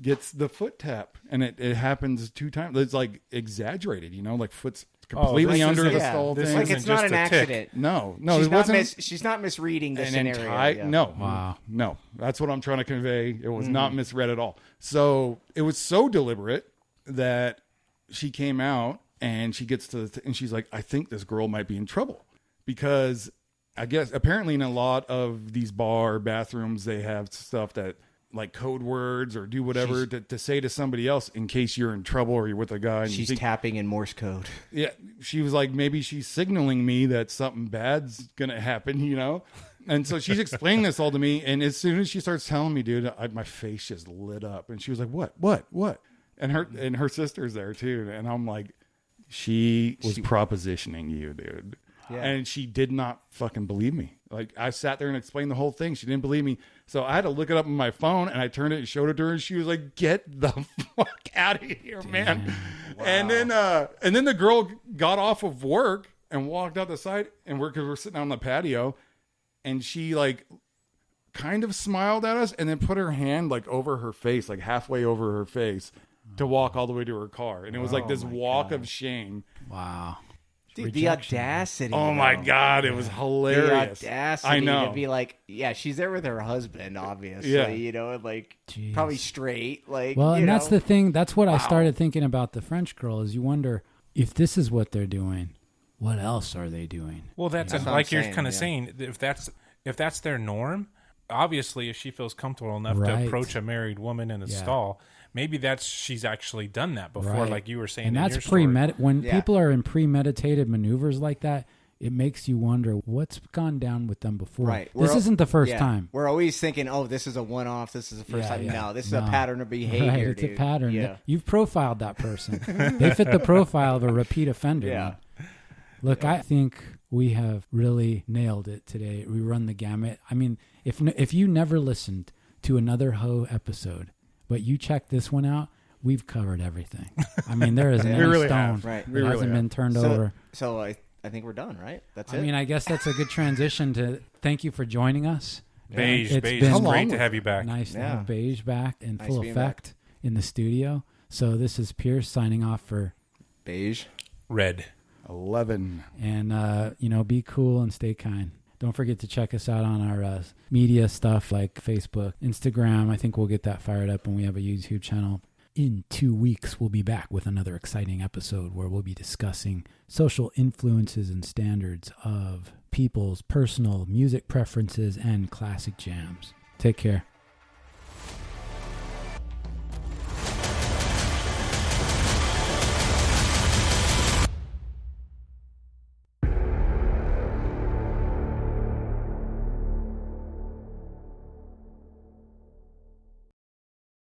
gets the foot tap, and it happens 2 times. It's like exaggerated, you know, like foot's completely this under isn't- the yeah, stall this thing. Like isn't it's not just an a tick. accident. No, she's it not wasn't she's not misreading the an scenario. entire. yeah. No, Wow. no, that's what I'm trying to convey. It was Mm-hmm. not misread at all. So it was so deliberate that she came out and she gets to and she's like, I think this girl might be in trouble because I guess apparently in a lot of these bar bathrooms they have stuff that like code words or do whatever to say to somebody else in case you're in trouble or you're with a guy. And you She's think, tapping in Morse code. yeah, she was like, maybe she's signaling me that something bad's gonna happen, you know. And so she's explaining this all to me, and as soon as she starts telling me, dude, my face just lit up, and she was like, "What?" And her sister's there too, and I'm like, she was propositioning you, dude. Yeah. And she did not fucking believe me. Like I sat there and explained the whole thing. She didn't believe me. So I had to look it up on my phone and I turned it and showed it to her and she was like, get the fuck out of here, man. Wow. And then the girl got off of work and walked out the side and we're sitting on the patio and she like kind of smiled at us and then put her hand like over her face, like halfway over her face to walk all the way to her car. And it was like this walk of shame. Wow. Dude, the Rejection. audacity. Oh my God, it was hilarious. The audacity I know. to be like, yeah, she's there with her husband, obviously. Yeah. You know, and like Jeez. probably straight. Like, Well, you and that's know. the thing. That's what I started thinking about the French girl is you wonder if this is what they're doing, what else are they doing? Well, that's That's what like I'm you're saying, kind of yeah. saying. If that's their norm, obviously, if she feels comfortable enough Right. to approach a married woman in a Yeah. stall, maybe she's actually done that before, Right. like you were saying. And in that's your story. when Yeah. people are in premeditated maneuvers like that, it makes you wonder what's gone down with them before. Right. This We're- isn't the first Yeah. time. We're always thinking, oh, this is a one-off. This is the first Yeah, time. yeah. No, this is No. a pattern of behavior. Right, it's dude. a pattern. Yeah. You've profiled that person. They fit the profile of a repeat offender. Yeah. man. Look, I think we have really nailed it today. We run the gamut. I mean, if you never listened to another Ho episode, but you check this one out, we've covered everything. I mean, there isn't We any really stone have. Right. that We really hasn't have. been turned over. So I think we're done, right? That's it. I mean, I guess that's a good transition to thank you for joining us. Beige, It's Beige, been- it's How great long to was have you back. Nice to Yeah. have Beige back in Nice full being effect in the studio. So this is Pierce signing off for, Beige. Red. 11. and be cool and stay kind. Don't forget to check us out on our media stuff like Facebook, Instagram. I think we'll get that fired up when we have a YouTube channel. In 2 weeks, we'll be back with another exciting episode where we'll be discussing social influences and standards of people's personal music preferences and classic jams. Take care.